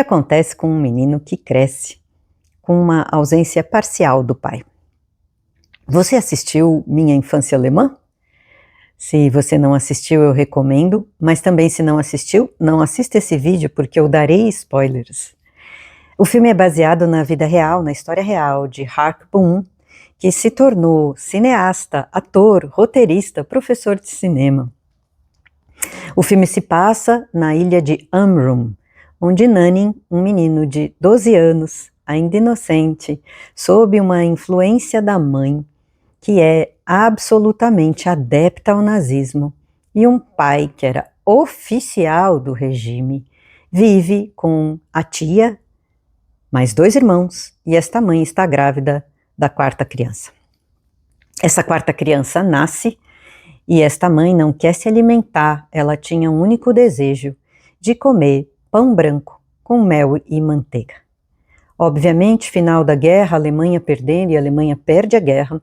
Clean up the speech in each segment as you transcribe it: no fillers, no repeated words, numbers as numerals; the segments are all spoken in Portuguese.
que acontece com um menino que cresce com uma ausência parcial do pai? Você assistiu Minha Infância Alemã? Se você não assistiu, eu recomendo, mas também se não assistiu, não assista esse vídeo porque eu darei spoilers. O filme é baseado na vida real, na história real de Hark Boom, que se tornou cineasta, ator, roteirista, professor de cinema. O filme se passa na ilha de Amrum, onde Nanin, um menino de 12 anos, ainda inocente, sob uma influência da mãe, que é absolutamente adepta ao nazismo, e um pai que era oficial do regime, vive com a tia, mais 2 irmãos, e esta mãe está grávida da 4ª criança. Essa 4ª criança nasce e esta mãe não quer se alimentar, ela tinha um único desejo, de comer pão branco com mel e manteiga. Obviamente, final da guerra, a Alemanha perdendo, e a Alemanha perde a guerra,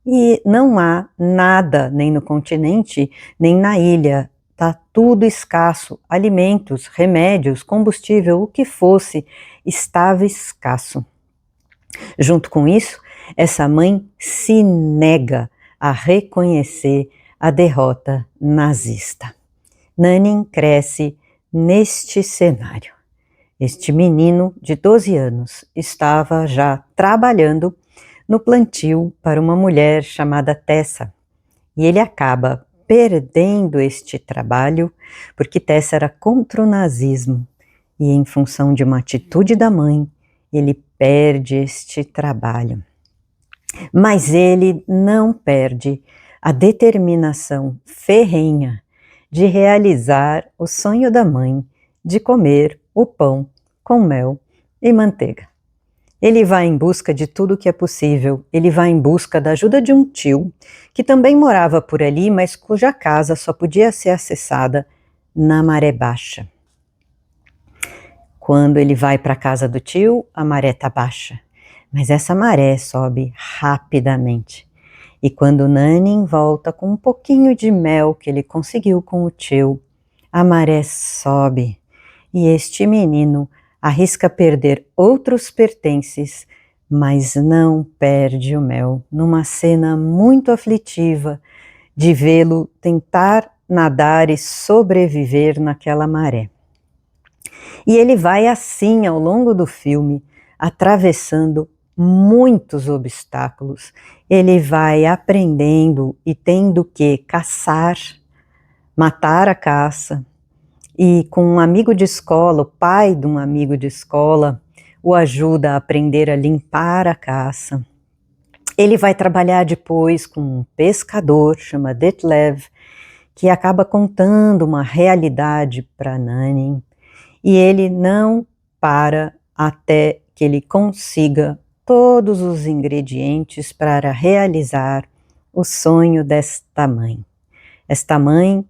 e não há nada, nem no continente, nem na ilha, está tudo escasso, alimentos, remédios, combustível, o que fosse, estava escasso. Junto com isso, essa mãe se nega a reconhecer a derrota nazista. Nanin cresce neste cenário. Este menino de 12 anos estava já trabalhando no plantio para uma mulher chamada Tessa, e ele acaba perdendo este trabalho porque Tessa era contra o nazismo, e em função de uma atitude da mãe, ele perde este trabalho. Mas ele não perde a determinação ferrenha de realizar o sonho da mãe de comer o pão com mel e manteiga. Ele vai em busca de tudo que é possível, ele vai em busca da ajuda de um tio, que também morava por ali, mas cuja casa só podia ser acessada na maré baixa. Quando ele vai para a casa do tio, a maré está baixa, mas essa maré sobe rapidamente. E quando Nanin volta com um pouquinho de mel que ele conseguiu com o tio, a maré sobe e este menino arrisca perder outros pertences, mas não perde o mel, numa cena muito aflitiva de vê-lo tentar nadar e sobreviver naquela maré. E ele vai assim ao longo do filme, atravessando muitos obstáculos. Ele vai aprendendo e tendo que caçar, matar a caça, e com um amigo de escola, o pai de um amigo de escola, o ajuda a aprender a limpar a caça. Ele vai trabalhar depois com um pescador, chama Detlev, que acaba contando uma realidade para Nanin, e ele não para até que ele consiga todos os ingredientes para realizar o sonho desta mãe. Esta mãe,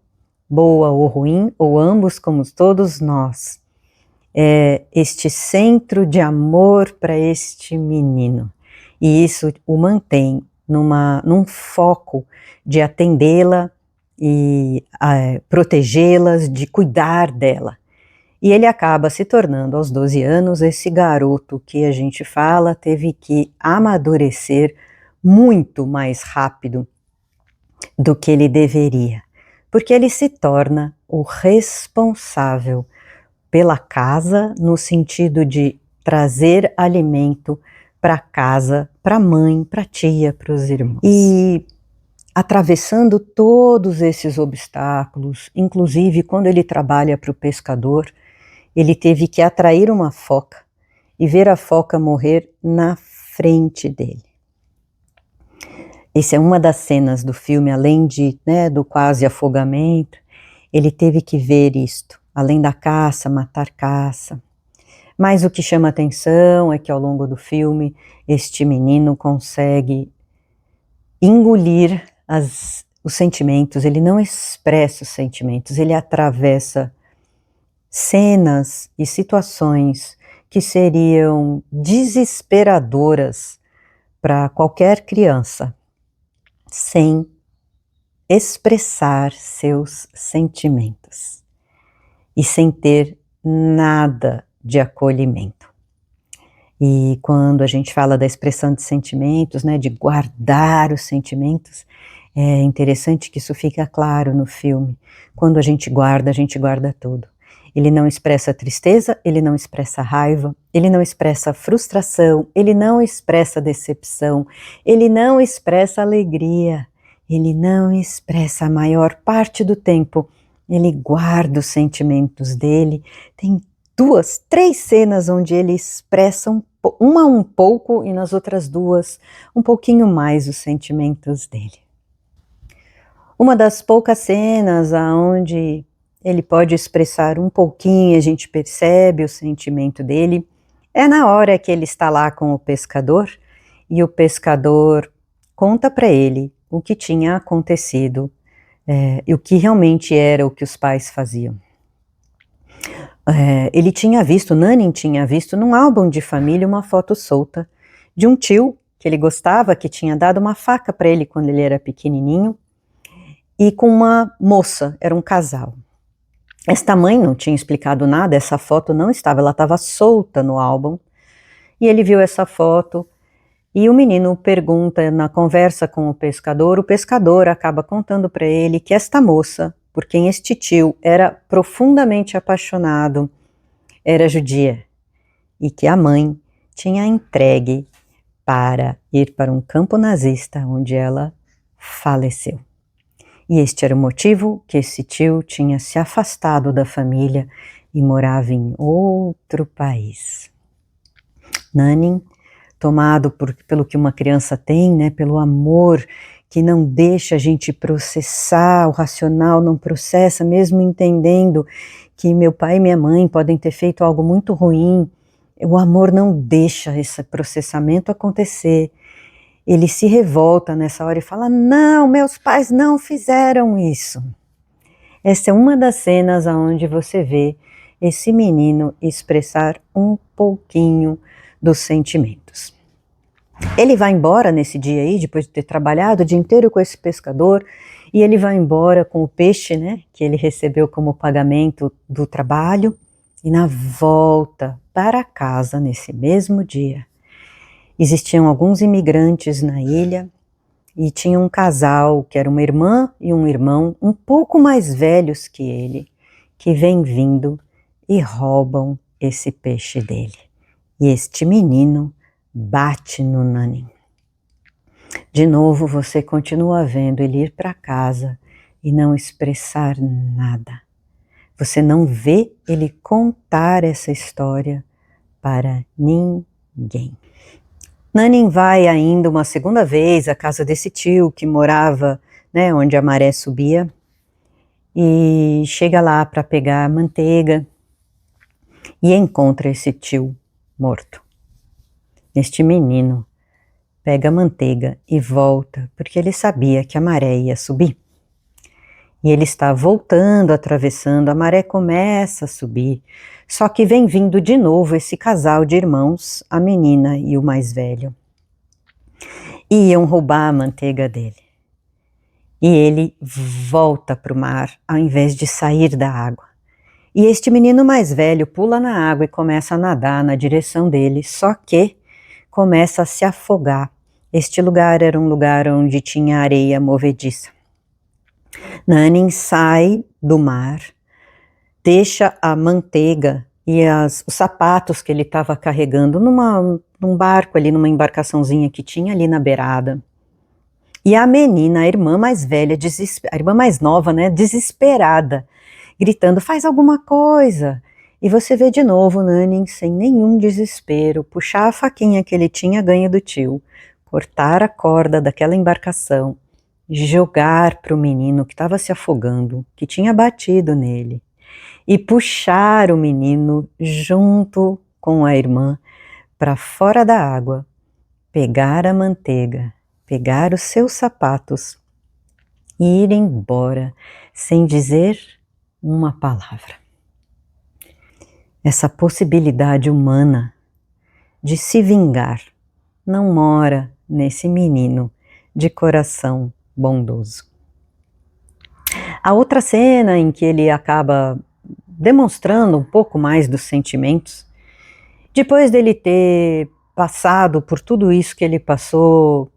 boa ou ruim, ou ambos como todos nós, é este centro de amor para este menino. E isso o mantém num foco de atendê-la e protegê-las, de cuidar dela. E ele acaba se tornando, aos 12 anos, esse garoto que a gente fala teve que amadurecer muito mais rápido do que ele deveria, porque ele se torna o responsável pela casa, no sentido de trazer alimento para casa, para a mãe, para a tia, para os irmãos. E atravessando todos esses obstáculos, inclusive quando ele trabalha para o pescador, ele teve que atrair uma foca e ver a foca morrer na frente dele. Essa é uma das cenas do filme, além do quase afogamento, ele teve que ver isto, além da caça, matar caça. Mas o que chama atenção é que ao longo do filme, este menino consegue engolir os sentimentos, ele não expressa os sentimentos, ele atravessa cenas e situações que seriam desesperadoras para qualquer criança, sem expressar seus sentimentos e sem ter nada de acolhimento. E quando a gente fala da expressão de sentimentos, né, de guardar os sentimentos, é interessante que isso fica claro no filme. Quando a gente guarda tudo. Ele não expressa tristeza, ele não expressa raiva, ele não expressa frustração, ele não expressa decepção, ele não expressa alegria, ele não expressa a maior parte do tempo. Ele guarda os sentimentos dele. Tem 2, 3 cenas onde ele expressa uma um pouco e nas outras 2 um pouquinho mais os sentimentos dele. Uma das poucas cenas onde ele pode expressar um pouquinho, a gente percebe o sentimento dele, é na hora que ele está lá com o pescador e o pescador conta para ele o que tinha acontecido e o que realmente era o que os pais faziam. Ele tinha visto, Nanin tinha visto num álbum de família uma foto solta de um tio que ele gostava, que tinha dado uma faca para ele quando ele era pequenininho, e com uma moça, era um casal. Esta mãe não tinha explicado nada, essa foto não estava, ela estava solta no álbum, e ele viu essa foto, e o menino pergunta na conversa com o pescador acaba contando para ele que esta moça, por quem este tio era profundamente apaixonado, era judia, e que a mãe tinha entregue para ir para um campo nazista, onde ela faleceu. E este era o motivo que esse tio tinha se afastado da família e morava em outro país. Nanin, tomado pelo que uma criança tem, né, pelo amor que não deixa a gente processar, o racional não processa, mesmo entendendo que meu pai e minha mãe podem ter feito algo muito ruim, o amor não deixa esse processamento acontecer. Ele se revolta nessa hora e fala, não, meus pais não fizeram isso. Essa é uma das cenas onde você vê esse menino expressar um pouquinho dos sentimentos. Ele vai embora nesse dia aí, depois de ter trabalhado o dia inteiro com esse pescador, e ele vai embora com o peixe, né, que ele recebeu como pagamento do trabalho, e na volta para casa nesse mesmo dia, existiam alguns imigrantes na ilha e tinha um casal, que era uma irmã e um irmão, um pouco mais velhos que ele, que vem vindo e roubam esse peixe dele. E este menino bate no Nanin. De novo você continua vendo ele ir para casa e não expressar nada. Você não vê ele contar essa história para ninguém. Nanin vai ainda uma segunda vez à casa desse tio que morava, né, onde a maré subia, e chega lá para pegar manteiga e encontra esse tio morto. Este menino pega a manteiga e volta, porque ele sabia que a maré ia subir. E ele está voltando, atravessando, a maré começa a subir, só que vem vindo de novo esse casal de irmãos, a menina e o mais velho. E iam roubar a manteiga dele. E ele volta para o mar, ao invés de sair da água. E este menino mais velho pula na água e começa a nadar na direção dele, só que começa a se afogar. Este lugar era um lugar onde tinha areia movediça. Nanin sai do mar, deixa a manteiga e os sapatos que ele estava carregando num barco ali, numa embarcaçãozinha que tinha ali na beirada. E a menina, a irmã mais velha, a irmã mais nova, né, desesperada, gritando, faz alguma coisa. E você vê de novo Nanin sem nenhum desespero, puxar a faquinha que ele tinha ganho do tio, cortar a corda daquela embarcação, jogar para o menino que estava se afogando, que tinha batido nele, e puxar o menino junto com a irmã para fora da água, pegar a manteiga, pegar os seus sapatos e ir embora sem dizer uma palavra. Essa possibilidade humana de se vingar não mora nesse menino de coração bondoso. A outra cena em que ele acaba demonstrando um pouco mais dos sentimentos Depois dele ter passado por tudo isso que ele passou,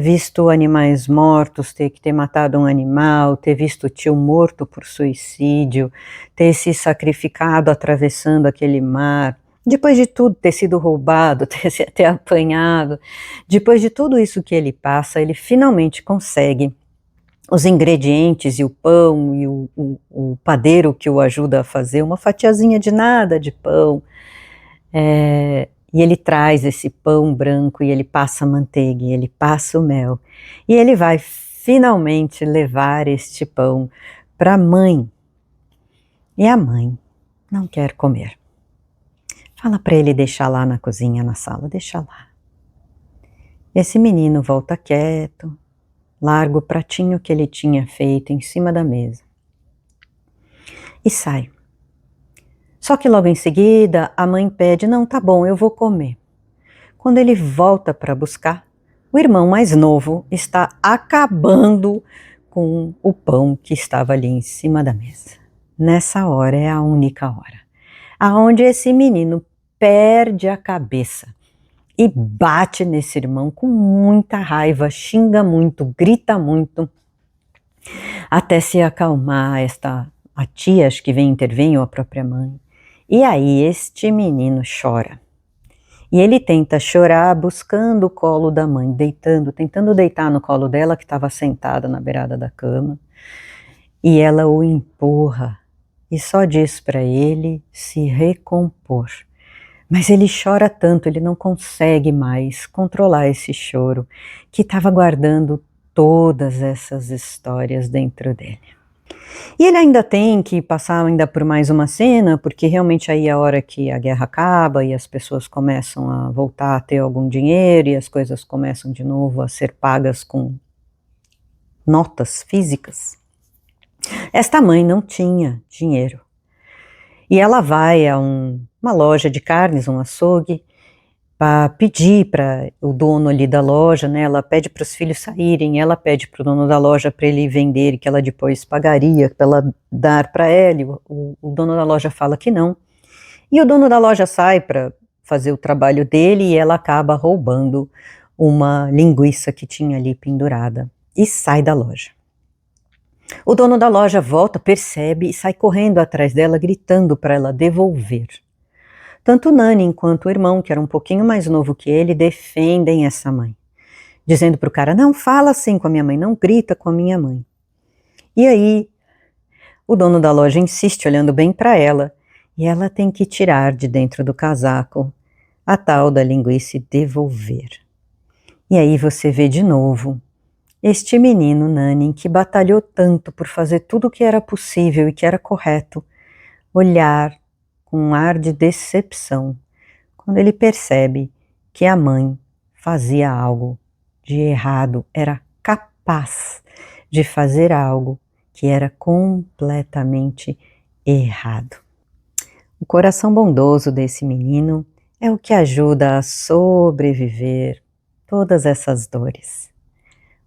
visto animais mortos, ter que ter matado um animal, ter visto o tio morto por suicídio, ter se sacrificado atravessando aquele mar, depois de tudo, ter sido roubado, ter apanhado, depois de tudo isso que ele passa, ele finalmente consegue os ingredientes e o pão e o padeiro que o ajuda a fazer uma fatiazinha de nada de pão, e ele traz esse pão branco e ele passa a manteiga e ele passa o mel e ele vai finalmente levar este pão para a mãe, e a mãe não quer comer. Fala para ele deixar lá na cozinha, na sala, deixa lá. Esse menino volta quieto, larga o pratinho que ele tinha feito em cima da mesa e sai. Só que logo em seguida a mãe pede, não, tá bom, eu vou comer. Quando ele volta para buscar, o irmão mais novo está acabando com o pão que estava ali em cima da mesa. Nessa hora é a única hora, aonde esse menino perde a cabeça e bate nesse irmão com muita raiva, xinga muito, grita muito, até se acalmar a tia, acho que vem intervém, ou a própria mãe. E aí este menino chora. E ele tenta chorar buscando o colo da mãe, tentando deitar no colo dela, que estava sentada na beirada da cama. E ela o empurra e só diz para ele se recompor. Mas ele chora tanto, ele não consegue mais controlar esse choro, que estava guardando todas essas histórias dentro dele. E ele ainda tem que passar ainda por mais uma cena, porque realmente aí é a hora que a guerra acaba e as pessoas começam a voltar a ter algum dinheiro e as coisas começam de novo a ser pagas com notas físicas. Esta mãe não tinha dinheiro. E ela vai a uma loja de carnes, um açougue, para pedir para o dono ali da loja, né? Ela pede para os filhos saírem, ela pede para o dono da loja para ele vender, que ela depois pagaria, para ela dar para ele. O dono da loja fala que não. E o dono da loja sai para fazer o trabalho dele e ela acaba roubando uma linguiça que tinha ali pendurada e sai da loja. O dono da loja volta, percebe e sai correndo atrás dela, gritando para ela devolver. Tanto Nani quanto o irmão, que era um pouquinho mais novo que ele, defendem essa mãe, dizendo para o cara, não fala assim com a minha mãe, não grita com a minha mãe. E aí, o dono da loja insiste, olhando bem para ela, e ela tem que tirar de dentro do casaco a tal da linguiça e devolver. E aí você vê de novo este menino, Nani, que batalhou tanto por fazer tudo o que era possível e que era correto, olhar com um ar de decepção, quando ele percebe que a mãe fazia algo de errado, era capaz de fazer algo que era completamente errado. O coração bondoso desse menino é o que ajuda a sobreviver todas essas dores.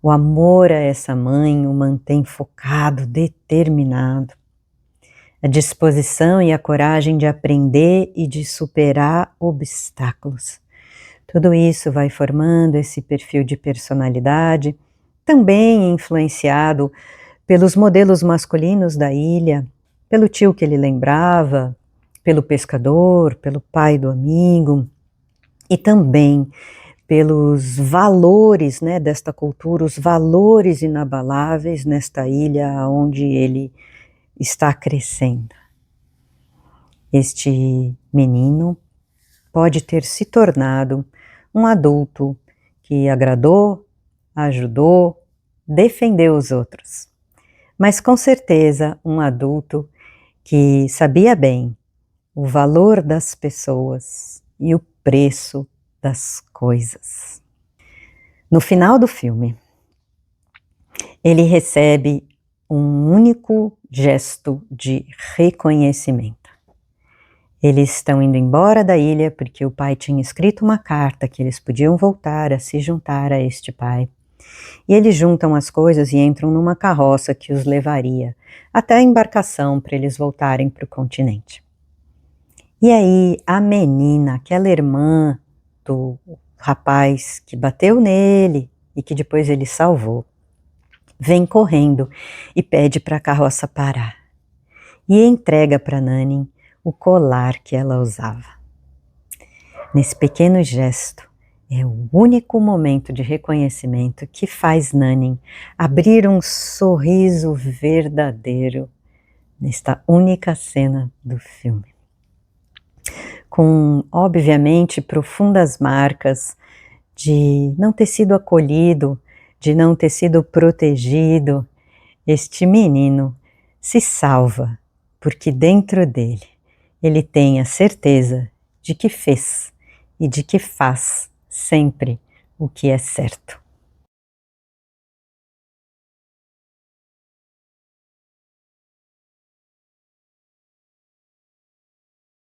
O amor a essa mãe o mantém focado, determinado. A disposição e a coragem de aprender e de superar obstáculos. Tudo isso vai formando esse perfil de personalidade, também influenciado pelos modelos masculinos da ilha, pelo tio que ele lembrava, pelo pescador, pelo pai do amigo, e também pelos valores, né, desta cultura, os valores inabaláveis nesta ilha onde ele está crescendo. Este menino pode ter se tornado um adulto que agradou, ajudou, defendeu os outros, mas com certeza um adulto que sabia bem o valor das pessoas e o preço das coisas. No final do filme, ele recebe um único gesto de reconhecimento. Eles estão indo embora da ilha porque o pai tinha escrito uma carta que eles podiam voltar a se juntar a este pai. E eles juntam as coisas e entram numa carroça que os levaria até a embarcação para eles voltarem para o continente. E aí a menina, aquela irmã do rapaz que bateu nele e que depois ele salvou, vem correndo e pede para a carroça parar e entrega para Nanin o colar que ela usava. Nesse pequeno gesto, é o único momento de reconhecimento que faz Nanin abrir um sorriso verdadeiro nesta única cena do filme. Com, obviamente, profundas marcas de não ter sido acolhido, de não ter sido protegido, este menino se salva, porque dentro dele ele tem a certeza de que fez e de que faz sempre o que é certo.